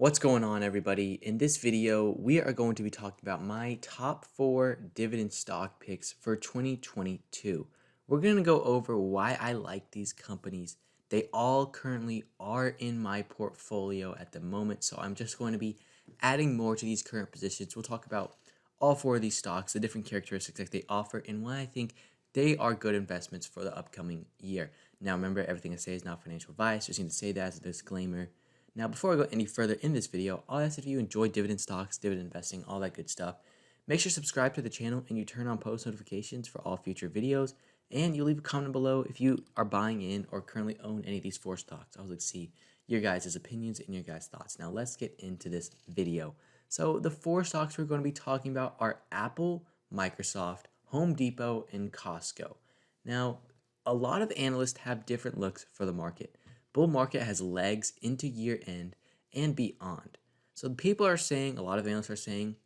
What's going on, everybody? In this video, we are going to be talking about my top 4 dividend stock picks for 2022. We're going to go over why I like these companies. They all currently are in my portfolio at the moment, so I'm just going to be adding more to these current positions. We'll talk about all 4 of these stocks, the different characteristics that they offer, and why I think they are good investments for the upcoming year. Now, remember, everything I say is not financial advice. Just need to say that as a disclaimer. Now, before I go any further in this video, I'll ask if you enjoy dividend stocks, dividend investing, all that good stuff. Make sure to subscribe to the channel and you turn on post notifications for all future videos. And you leave a comment below if you are buying in or currently own any of these 4 stocks. I would like to see your guys' opinions and your guys' thoughts. Now, let's get into this video. So, the 4 stocks we're going to be talking about are Apple, Microsoft, Home Depot, and Costco. Now, a lot of analysts have different looks for the market. Bull market has legs into year end and beyond. So people are saying, a lot of analysts are saying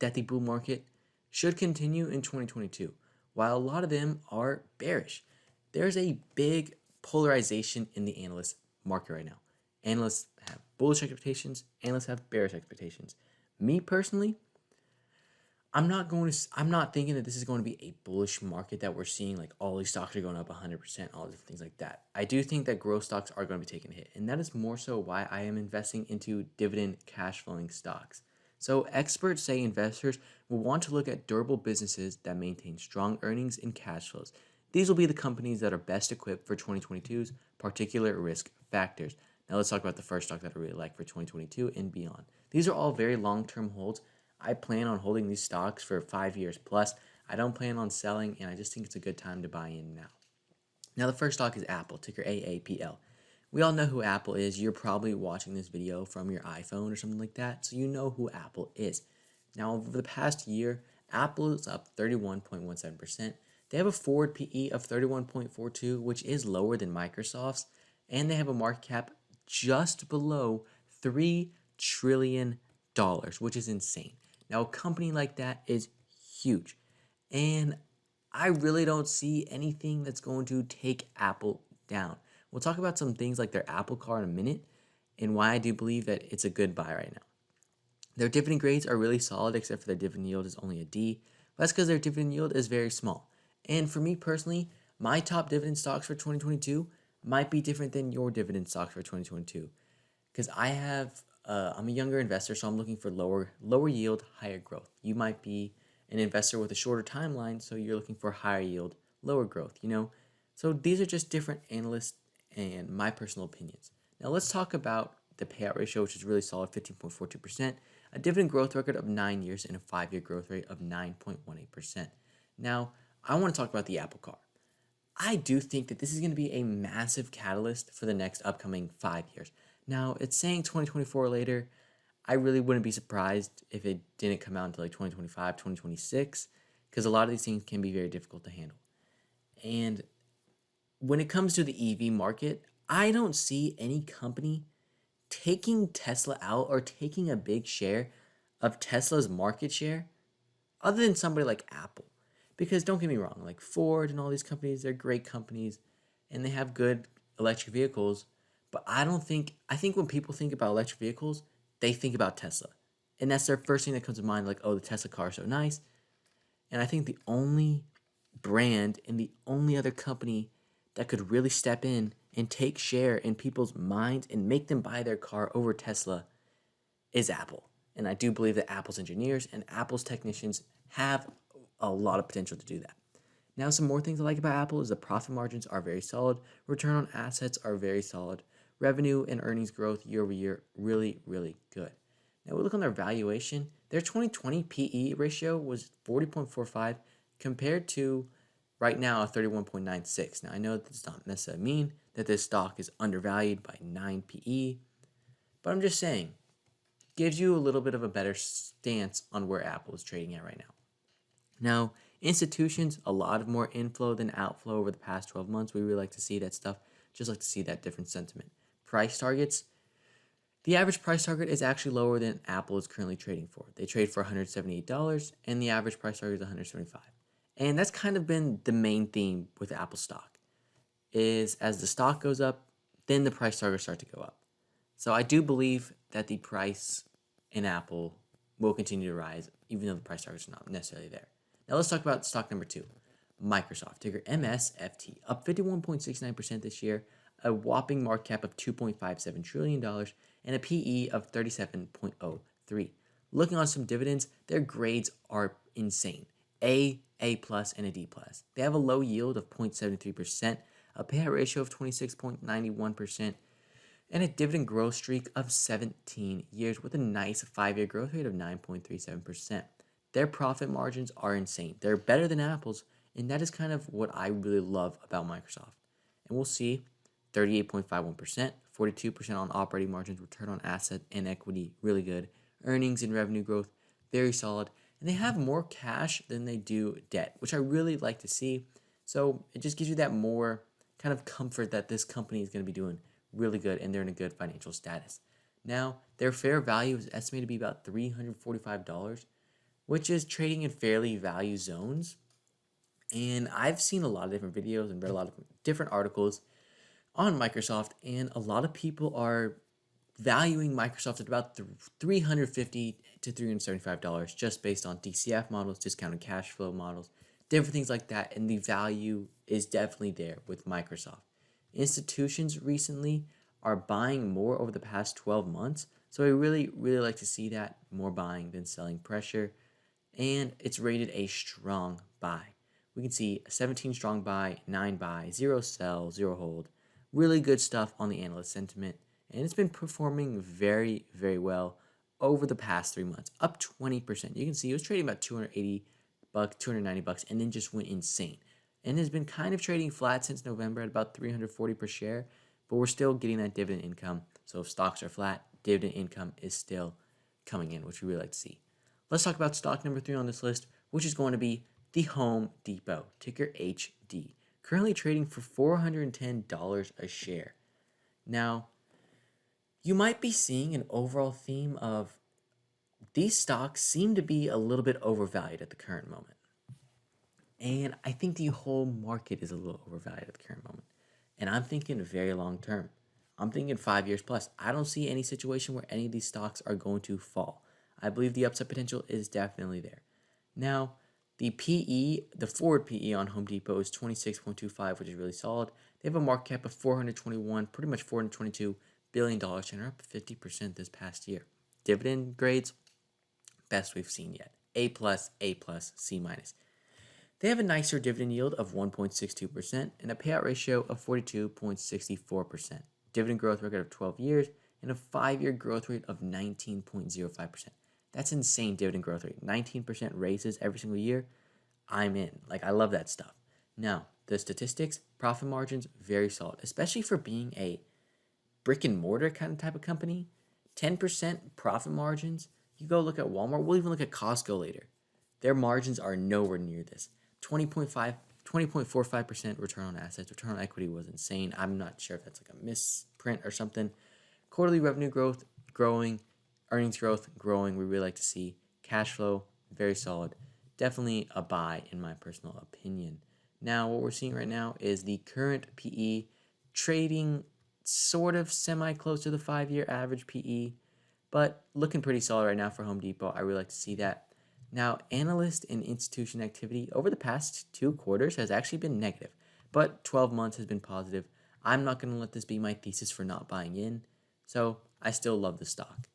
that the bull market should continue in 2022, while a lot of them are bearish. There's a big polarization in the analyst market right now. Analysts have bullish expectations, analysts have bearish expectations. Me personally, I'm not thinking that this is going to be a bullish market that we're seeing, like all these stocks are going up 100%, all different things like that. I do think that growth stocks are going to be taking a hit, and that is more so why I am investing into dividend cash flowing stocks. So experts say investors will want to look at durable businesses that maintain strong earnings and cash flows. These will be the companies that are best equipped for 2022's particular risk factors. Now let's talk about the first stock that I really like for 2022 and beyond. These are all very long-term holds. I plan on holding these stocks for 5 years plus. I don't plan on selling, and I just think it's a good time to buy in now. Now, the first stock is Apple, ticker AAPL. We all know who Apple is. You're probably watching this video from your iPhone or something like that, so you know who Apple is. Now, over the past year, Apple is up 31.17%. They have a forward PE of 31.42, which is lower than Microsoft's, and they have a market cap just below $3 trillion, which is insane. Now, a company like that is huge, and I really don't see anything that's going to take Apple down. We'll talk about some things like their Apple Car in a minute and why I do believe that it's a good buy right now. Their dividend grades are really solid, except for their dividend yield is only a D. But that's because their dividend yield is very small. And for me personally, my top dividend stocks for 2022 might be different than your dividend stocks for 2022, because I'm a younger investor, so I'm looking for lower yield, higher growth. You might be an investor with a shorter timeline, so you're looking for higher yield, lower growth, So these are just different analysts and my personal opinions. Now let's talk about the payout ratio, which is really solid, 15.42%, a dividend growth record of 9 years, and a 5-year growth rate of 9.18%. Now, I want to talk about the Apple Car. I do think that this is going to be a massive catalyst for the next upcoming 5 years. Now, it's saying 2024 or later. I really wouldn't be surprised if it didn't come out until like 2025, 2026, because a lot of these things can be very difficult to handle. And when it comes to the EV market, I don't see any company taking Tesla out or taking a big share of Tesla's market share other than somebody like Apple. Because don't get me wrong, like Ford and all these companies, they're great companies and they have good electric vehicles. But I think when people think about electric vehicles, they think about Tesla. And that's their first thing that comes to mind, like, oh, the Tesla car is so nice. And I think the only brand and the only other company that could really step in and take share in people's minds and make them buy their car over Tesla is Apple. And I do believe that Apple's engineers and Apple's technicians have a lot of potential to do that. Now, some more things I like about Apple is the profit margins are very solid, return on assets are very solid, revenue and earnings growth year over year, really, really good. Now, we look on their valuation. Their 2020 PE ratio was 40.45 compared to right now a 31.96. Now, I know that does not necessarily mean that this stock is undervalued by 9 PE, but I'm just saying, gives you a little bit of a better stance on where Apple is trading at right now. Now, institutions, a lot of more inflow than outflow over the past 12 months. We really like to see that stuff, just like to see that different sentiment. Price targets, the average price target is actually lower than Apple is currently trading for. They trade for $178, and the average price target is $175. And that's kind of been the main theme with Apple stock, is as the stock goes up, then the price targets start to go up. So I do believe that the price in Apple will continue to rise, even though the price targets are not necessarily there. Now let's talk about stock number 2, Microsoft, ticker MSFT, up 51.69% this year, a whopping market cap of $2.57 trillion, and a PE of 37.03. Looking on some dividends, their grades are insane. A plus, and a D plus. They have a low yield of 0.73%, a payout ratio of 26.91%, and a dividend growth streak of 17 years with a nice 5-year growth rate of 9.37%. Their profit margins are insane. They're better than Apple's, and that is kind of what I really love about Microsoft. And we'll see 38.51%, 42% on operating margins, return on asset and equity, really good. Earnings and revenue growth, very solid. And they have more cash than they do debt, which I really like to see. So it just gives you that more kind of comfort that this company is going to be doing really good and they're in a good financial status. Now, their fair value is estimated to be about $345, which is trading in fairly value zones. And I've seen a lot of different videos and read a lot of different articles on Microsoft, and a lot of people are valuing Microsoft at about $350 to $375 just based on DCF models, discounted cash flow models, different things like that, and the value is definitely there with Microsoft. Institutions recently are buying more over the past 12 months, so I really like to see that, more buying than selling pressure, and it's rated a strong buy. We can see a 17 strong buy, 9 buy, 0 sell, 0 hold. Really good stuff on the analyst sentiment, and it's been performing very well over the past 3 months, up 20%. You can see it was trading about $280, $290, and then just went insane. And has been kind of trading flat since November at about $340 per share, but we're still getting that dividend income. So if stocks are flat, dividend income is still coming in, which we really like to see. Let's talk about stock number 3 on this list, which is going to be the Home Depot, ticker HD, currently trading for $410 a share. Now, you might be seeing an overall theme of these stocks seem to be a little bit overvalued at the current moment. And I think the whole market is a little overvalued at the current moment. And I'm thinking very long term. I'm thinking 5 years plus. I don't see any situation where any of these stocks are going to fall. I believe the upside potential is definitely there. Now, the PE, the forward PE on Home Depot is 26.25, which is really solid. They have a market cap of 421, pretty much $422 billion, and are up 50% this past year. Dividend grades, best we've seen yet. A plus, C minus. They have a nicer dividend yield of 1.62% and a payout ratio of 42.64%. Dividend growth record of 12 years and a 5-year growth rate of 19.05%. That's insane dividend growth rate. 19% raises every single year. I'm in. I love that stuff. Now, the statistics, profit margins, very solid, especially for being a brick and mortar kind of type of company. 10% profit margins. You go look at Walmart. We'll even look at Costco later. Their margins are nowhere near this. 20.45% return on assets. Return on equity was insane. I'm not sure if that's a misprint or something. Quarterly revenue growth, growing. Earnings growth, growing. We really like to see. Cash flow, very solid. Definitely a buy in my personal opinion. Now, what we're seeing right now is the current PE trading sort of semi-close to the 5-year average PE, but looking pretty solid right now for Home Depot. I really like to see that. Now, analyst and institution activity over the past 2 quarters has actually been negative, but 12 months has been positive. I'm not going to let this be my thesis for not buying in, so I still love the stock.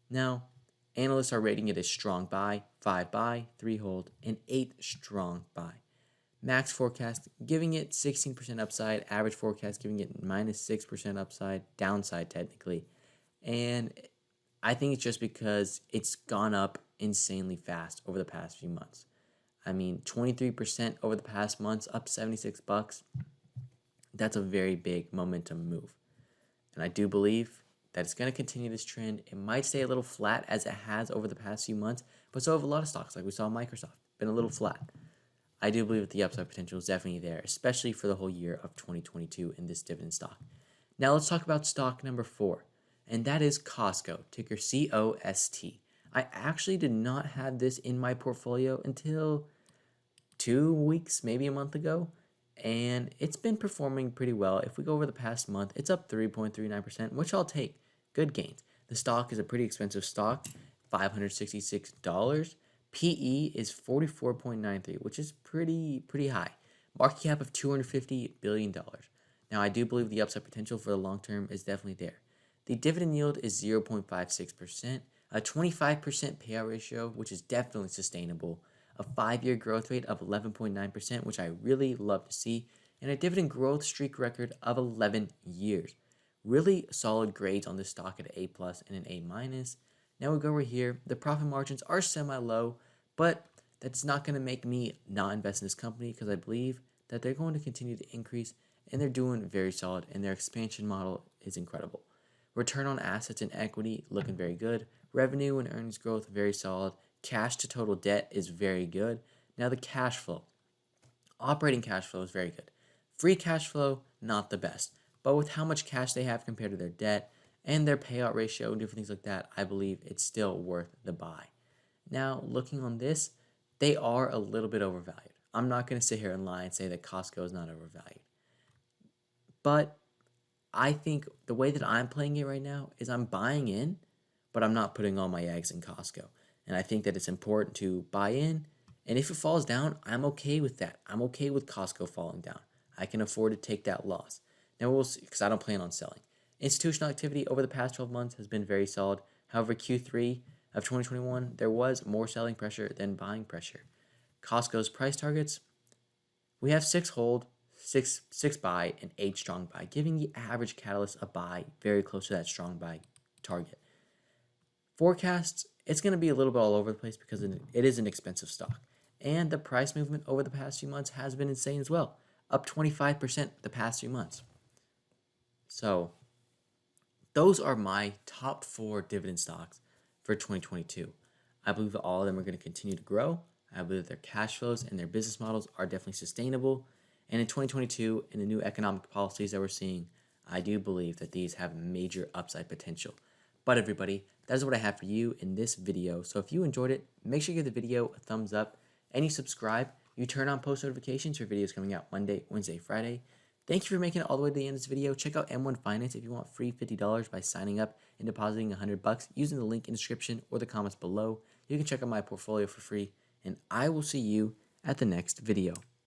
Now, analysts are rating it a strong buy, 5 buy, 3 hold, and 8 strong buy. Max forecast giving it 16% upside, average forecast giving it minus 6% upside, downside technically. And I think it's just because it's gone up insanely fast over the past few months. I mean, 23% over the past months, up $76. That's a very big momentum move. And I do believe that it's going to continue this trend. It might stay a little flat as it has over the past few months, but so have a lot of stocks, like we saw Microsoft, been a little flat. I do believe that the upside potential is definitely there, especially for the whole year of 2022 in this dividend stock. Now let's talk about stock number 4, and that is Costco, ticker COST. I actually did not have this in my portfolio until 2 weeks, maybe a month ago, and it's been performing pretty well. If we go over the past month, it's up 3.39%, which I'll take. good gains. The stock is a pretty expensive stock, $566. PE is 44.93, which is pretty high. Market cap of $250 billion. Now, I do believe the upside potential for the long term is definitely there. The dividend yield is 0.56%, a 25% payout ratio, which is definitely sustainable, a 5-year growth rate of 11.9%, which I really love to see, and a dividend growth streak record of 11 years. Really solid grades on this stock at A plus and an A minus. Now we go over here. The profit margins are semi-low, but that's not going to make me not invest in this company because I believe that they're going to continue to increase and they're doing very solid and their expansion model is incredible. Return on assets and equity looking very good. Revenue and earnings growth very solid. Cash to total debt is very good. Now the cash flow. Operating cash flow is very good. Free cash flow, not the best. But with how much cash they have compared to their debt and their payout ratio and different things like that, I believe it's still worth the buy. Now, looking on this, they are a little bit overvalued. I'm not going to sit here and lie and say that Costco is not overvalued. But I think the way that I'm playing it right now is I'm buying in, but I'm not putting all my eggs in Costco. And I think that it's important to buy in. And if it falls down, I'm okay with that. I'm okay with Costco falling down. I can afford to take that loss. Now we'll see, because I don't plan on selling. Institutional activity over the past 12 months has been very solid. However, Q3 of 2021, there was more selling pressure than buying pressure. Costco's price targets, we have 6 hold, 6 buy, and 8 strong buy, giving the average catalyst a buy very close to that strong buy target. Forecasts, it's going to be a little bit all over the place because it is an expensive stock. And the price movement over the past few months has been insane as well, up 25% the past few months. So those are my top 4 dividend stocks for 2022. I believe that all of them are going to continue to grow. I believe their cash flows and their business models are definitely sustainable. And in 2022, in the new economic policies that we're seeing, I do believe that these have major upside potential. But everybody, that is what I have for you in this video. So if you enjoyed it, make sure you give the video a thumbs up and you subscribe. You turn on post notifications for videos coming out Monday, Wednesday, Friday. Thank you for making it all the way to the end of this video. Check out M1 Finance if you want free $50 by signing up and depositing $100 using the link in the description or the comments below. You can check out my portfolio for free, and I will see you at the next video.